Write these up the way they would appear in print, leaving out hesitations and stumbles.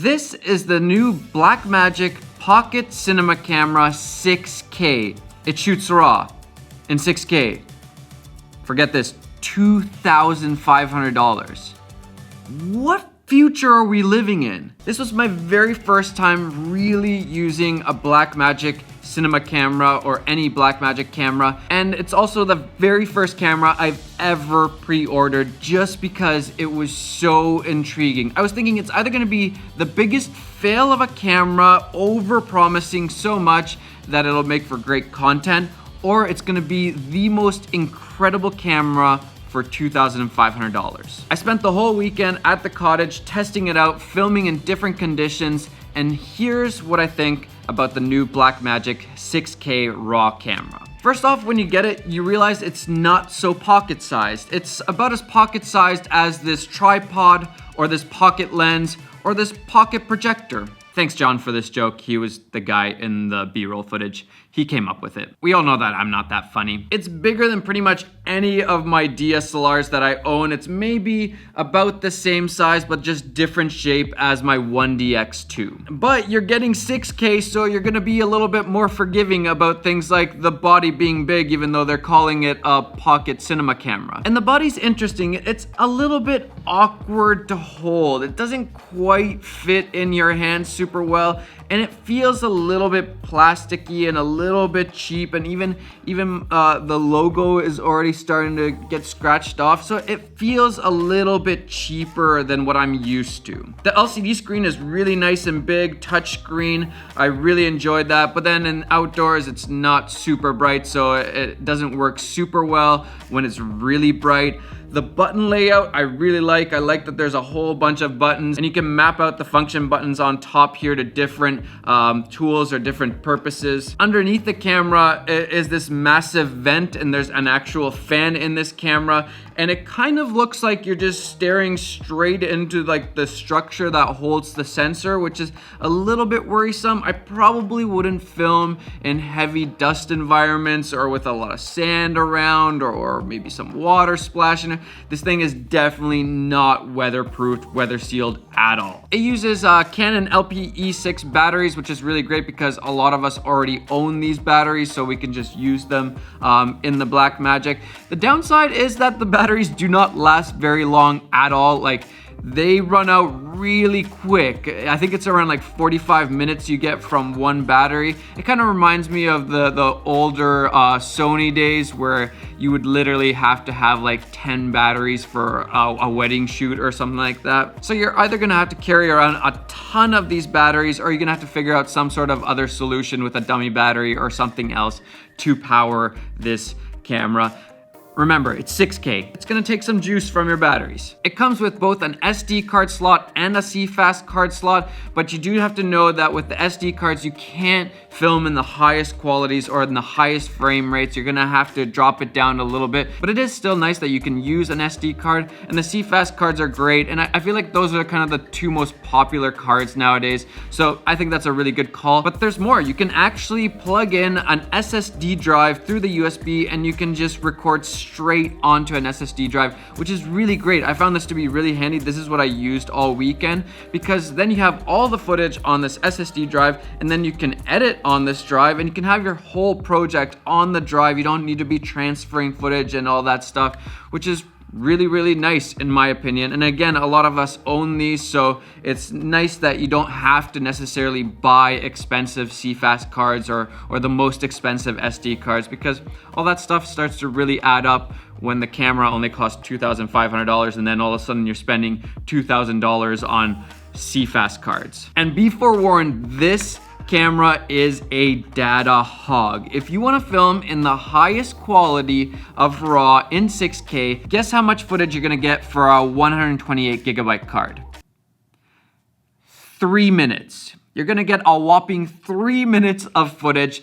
This is the new Blackmagic Pocket Cinema Camera 6K. It shoots RAW in 6K. Forget this, $2,500. What future are we living in? This was my very first time really using a Blackmagic cinema camera or any Blackmagic camera, and it's also the very first camera I've ever pre-ordered just because it was so intriguing. I was thinking it's either going to be the biggest fail of a camera, over-promising so much that it'll make for great content, or it's going to be the most incredible camera for $2,500. I spent the whole weekend at the cottage testing it out, filming in different conditions, and here's what I think about the new Blackmagic 6K RAW camera. First off, when you get it, you realize it's not so pocket-sized. It's about as pocket-sized as this tripod, or this pocket lens, or this pocket projector. Thanks, John, for this joke. He was the guy in the B-roll footage. He came up with it. We all know that I'm not that funny. It's bigger than pretty much any of my DSLRs that I own. It's maybe about the same size, but just different shape as my 1DX2. But you're getting 6K, so you're gonna be a little bit more forgiving about things like the body being big, even though they're calling it a pocket cinema camera. And the body's interesting. It's a little bit awkward to hold. It doesn't quite fit in your hand super well, and it feels a little bit plasticky and a little bit cheap, and even the logo is already starting to get scratched off, so it feels a little bit cheaper than what I'm used to. The LCD screen is really nice and big, touch screen. I really enjoyed that, but then in outdoors it's not super bright, so it doesn't work super well when it's really bright. The button layout I really like. I like that there's a whole bunch of buttons, and you can map out the function buttons on top here to different tools or different purposes. Underneath the camera is this massive vent, and there's an actual fan in this camera, and it kind of looks like you're just staring straight into like the structure that holds the sensor, which is a little bit worrisome. I probably wouldn't film in heavy dust environments or with a lot of sand around, or maybe some water splashing. This thing is definitely not weatherproofed, weather sealed at all. It uses Canon LPE6 batteries, which is really great because a lot of us already own these batteries, so we can just use them in the Blackmagic. The downside is that the batteries do not last very long at all. Like, they run out really quick. I think it's around like 45 minutes you get from one battery. It kind of reminds me of the older Sony days where you would literally have to have like 10 batteries for a wedding shoot or something like that. So you're either gonna have to carry around a ton of these batteries, or you're gonna have to figure out some sort of other solution with a dummy battery or something else to power this camera. Remember, it's 6K. It's gonna take some juice from your batteries. It comes with both an SD card slot and a CFast card slot, but you do have to know that with the SD cards, you can't film in the highest qualities or in the highest frame rates. You're gonna have to drop it down a little bit, but it is still nice that you can use an SD card, and the CFast cards are great, and I feel like those are kind of the two most popular cards nowadays, so I think that's a really good call. But there's more. You can actually plug in an SSD drive through the USB, and you can just record straight onto an SSD drive, which is really great. I found this to be really handy. This is what I used all weekend, because then you have all the footage on this SSD drive, and then you can edit on this drive, and you can have your whole project on the drive. You don't need to be transferring footage and all that stuff, which is really, really nice in my opinion. And again, a lot of us own these, so it's nice that you don't have to necessarily buy expensive CFast cards or the most expensive SD cards, because all that stuff starts to really add up when the camera only costs $2,500, and then all of a sudden you're spending $2,000 on CFast cards. And be forewarned, this camera is a data hog. If you want to film in the highest quality of RAW in 6K, guess how much footage you're gonna get for a 128 gigabyte card? 3 minutes. You're gonna get a whopping 3 minutes of footage.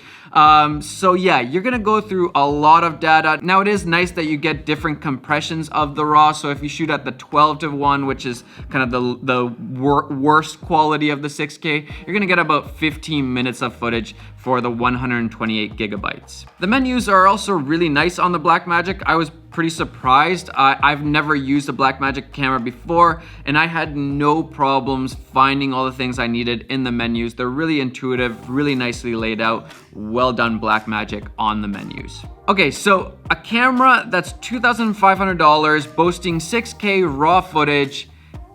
So yeah, you're gonna go through a lot of data. Now it is nice that you get different compressions of the RAW. So if you shoot at the 12:1, which is kind of the worst quality of the 6K, you're gonna get about 15 minutes of footage for the 128 gigabytes. The menus are also really nice on the Blackmagic. I was pretty surprised. I've never used a Blackmagic camera before, and I had no problems finding all the things I needed in the menus. They're really intuitive, really nicely laid out. Well done, Blackmagic, on the menus. Okay, so a camera that's $2,500 boasting 6K raw footage.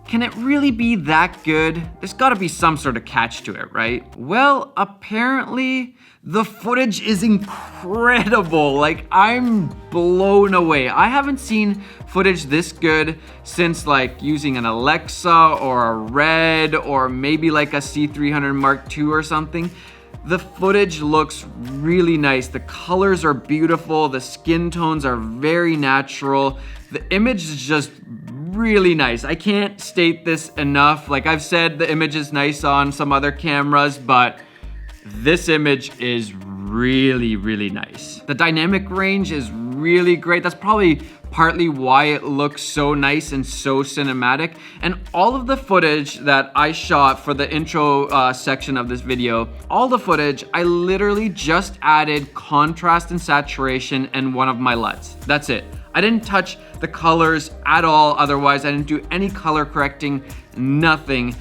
Can it really be that good? There's gotta be some sort of catch to it, right? Well, apparently the footage is incredible. Like, I'm blown away. I haven't seen footage this good since like using an Alexa or a Red or maybe like a C300 Mark II or something. The footage looks really nice. The colors are beautiful. The skin tones are very natural. The image is just really nice. I can't state this enough. Like I've said, the image is nice on some other cameras, but this image is really, really nice. The dynamic range is really great. That's probably partly why it looks so nice and so cinematic. And all of the footage that I shot for the intro section of this video, all the footage, I literally just added contrast and saturation and one of my LUTs. That's it. I didn't touch the colors at all. Otherwise, I didn't do any color correcting, nothing.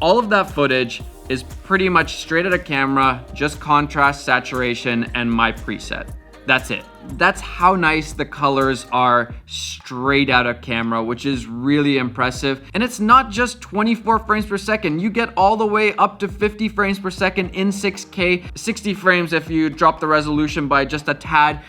All of that footage is pretty much straight out of camera, just contrast, saturation, and my preset. That's it. That's how nice the colors are straight out of camera, which is really impressive. And it's not just 24 frames per second. You get all the way up to 50 frames per second in 6K, 60 frames if you drop the resolution by just a tad.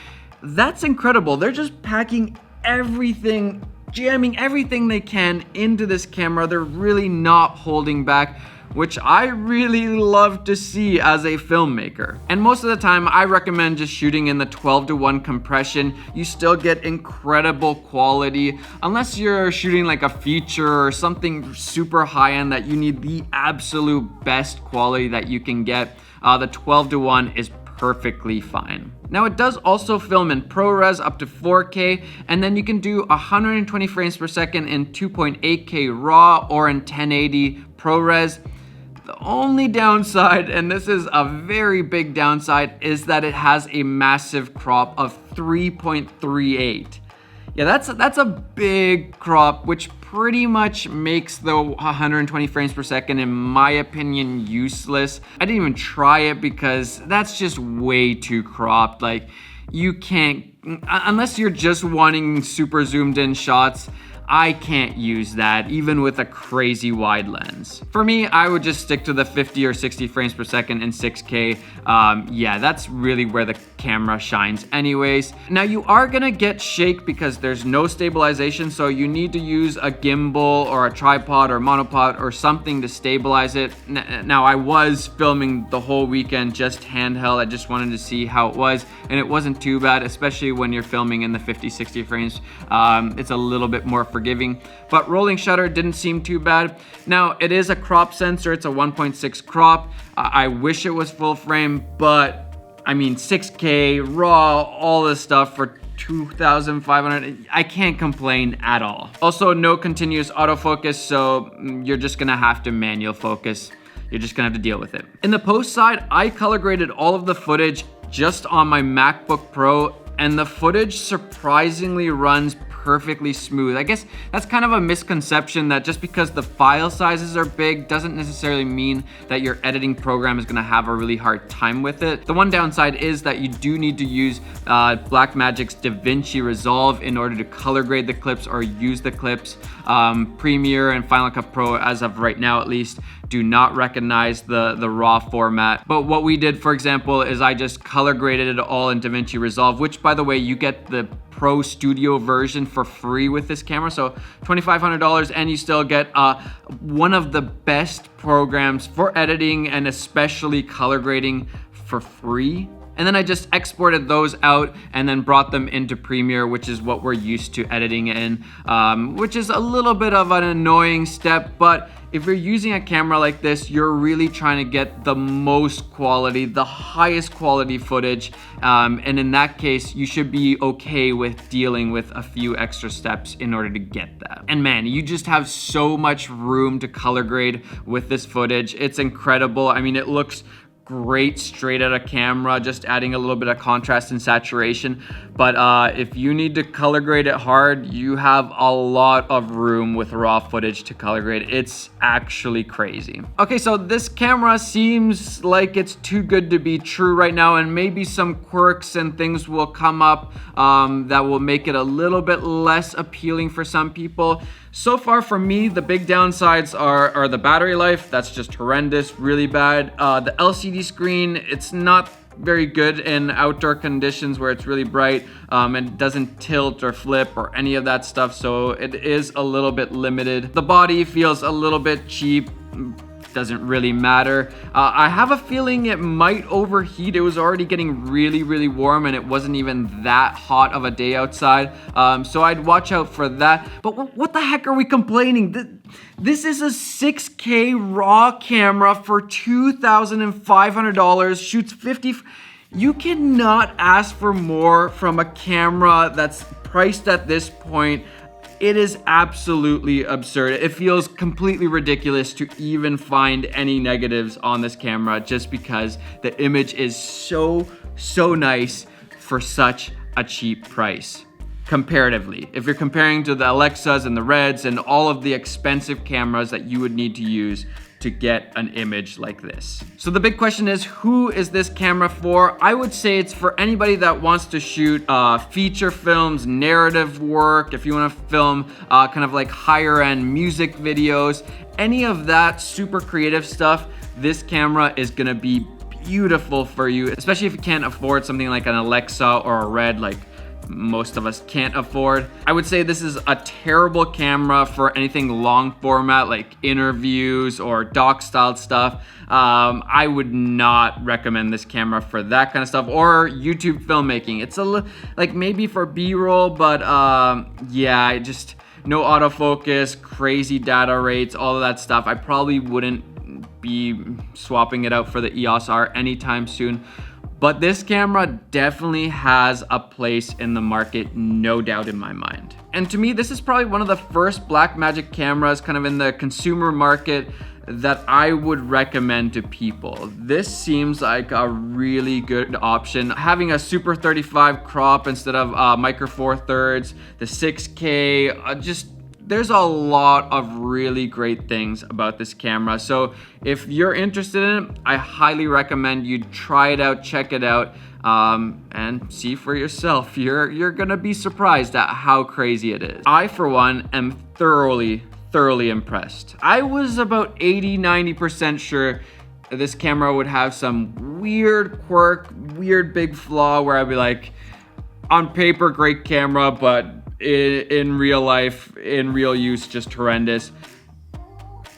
That's incredible. They're just packing everything, jamming everything they can into this camera. They're really not holding back, which I really love to see as a filmmaker. And most of the time, I recommend just shooting in the 12:1 compression. You still get incredible quality, unless you're shooting like a feature or something super high-end that you need the absolute best quality that you can get. The 12:1 is perfectly fine. Now it does also film in ProRes up to 4K, and then you can do 120 frames per second in 2.8K RAW or in 1080 ProRes. The only downside, and this is a very big downside, is that it has a massive crop of 3.38. Yeah, that's a big crop, which pretty much makes the 120 frames per second, in my opinion, useless. I didn't even try it because that's just way too cropped. Like, you can't, unless you're just wanting super zoomed in shots, I can't use that, even with a crazy wide lens. For me, I would just stick to the 50 or 60 frames per second in 6K. Yeah, that's really where the camera shines anyways. Now you are gonna get shake because there's no stabilization, so you need to use a gimbal or a tripod or monopod or something to stabilize it. Now I was filming the whole weekend just handheld. I just wanted to see how it was, and it wasn't too bad, especially when you're filming in the 50, 60 frames. It's a little bit more forgiving, but rolling shutter didn't seem too bad. Now it is a crop sensor. It's a 1.6 crop. I wish it was full frame, but I mean 6K raw, all this stuff for 2,500. I can't complain at all. Also, no continuous autofocus, so you're just gonna have to manual focus. You're just gonna have to deal with it. In the post side, I color graded all of the footage just on my MacBook Pro, and the footage surprisingly runs perfectly smooth. I guess that's kind of a misconception that just because the file sizes are big doesn't necessarily mean that your editing program is gonna have a really hard time with it. The one downside is that you do need to use Blackmagic's DaVinci Resolve in order to color grade the clips or use the clips. Premiere and Final Cut Pro, as of right now at least, do not recognize the raw format. But what we did, for example, is I just color graded it all in DaVinci Resolve, which, by the way, you get the Pro Studio version for free with this camera. So $2,500, and you still get one of the best programs for editing and especially color grading for free. And then I just exported those out and then brought them into Premiere, which is what we're used to editing in, which is a little bit of an annoying step, but if you're using a camera like this, you're really trying to get the most quality, the highest quality footage. And in that case, you should be okay with dealing with a few extra steps in order to get that. And man, you just have so much room to color grade with this footage. It's incredible. I mean, it looks great straight out of camera, just adding a little bit of contrast and saturation. But if you need to color grade it hard, you have a lot of room with raw footage to color grade. It's actually crazy. Okay, so this camera seems like it's too good to be true right now, and maybe some quirks and things will come up that will make it a little bit less appealing for some people. So far for me, the big downsides are the battery life. That's just horrendous, really bad. The LCD screen, it's not very good in outdoor conditions where it's really bright and doesn't tilt or flip or any of that stuff, so it is a little bit limited. The body feels a little bit cheap. Doesn't really matter. I have a feeling it might overheat. It was already getting really warm and it wasn't even that hot of a day outside. So I'd watch out for that. But what the heck are we complaining? This is a 6K RAW camera for $2,500, shoots 50. You cannot ask for more from a camera that's priced at this point. It is absolutely absurd. It feels completely ridiculous to even find any negatives on this camera just because the image is so nice for such a cheap price. Comparatively, if you're comparing to the Alexas and the Reds and all of the expensive cameras that you would need to use to get an image like this. So the big question is, who is this camera for? I would say it's for anybody that wants to shoot feature films, narrative work, if you want to film kind of like higher end music videos, any of that super creative stuff, this camera is gonna be beautiful for you, especially if you can't afford something like an Alexa or a Red like most of us can't afford. I would say this is a terrible camera for anything long format like interviews or doc style stuff. I would not recommend this camera for that kind of stuff or YouTube filmmaking. It's like maybe for B-roll, but yeah, just no autofocus, crazy data rates, all of that stuff. I probably wouldn't be swapping it out for the EOS R anytime soon. But this camera definitely has a place in the market, no doubt in my mind. And to me, this is probably one of the first Blackmagic cameras kind of in the consumer market that I would recommend to people. This seems like a really good option. Having a Super 35 crop instead of Micro Four Thirds, the 6K, there's a lot of really great things about this camera. So if you're interested in it, I highly recommend you try it out, check it out, and see for yourself. You're gonna be surprised at how crazy it is. I, for one, am thoroughly impressed. I was about 80-90% sure this camera would have some weird quirk, weird big flaw where I'd be like, on paper, great camera, but in real life, in real use, just horrendous.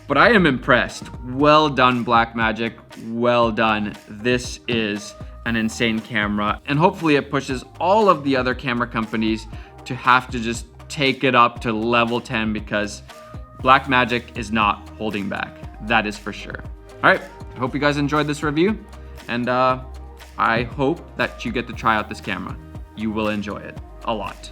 But I am impressed. Well done, Blackmagic. Well done. This is an insane camera. And hopefully it pushes all of the other camera companies to have to just take it up to level 10 because Blackmagic is not holding back. That is for sure. All right, I hope you guys enjoyed this review. And I hope that you get to try out this camera. You will enjoy it a lot.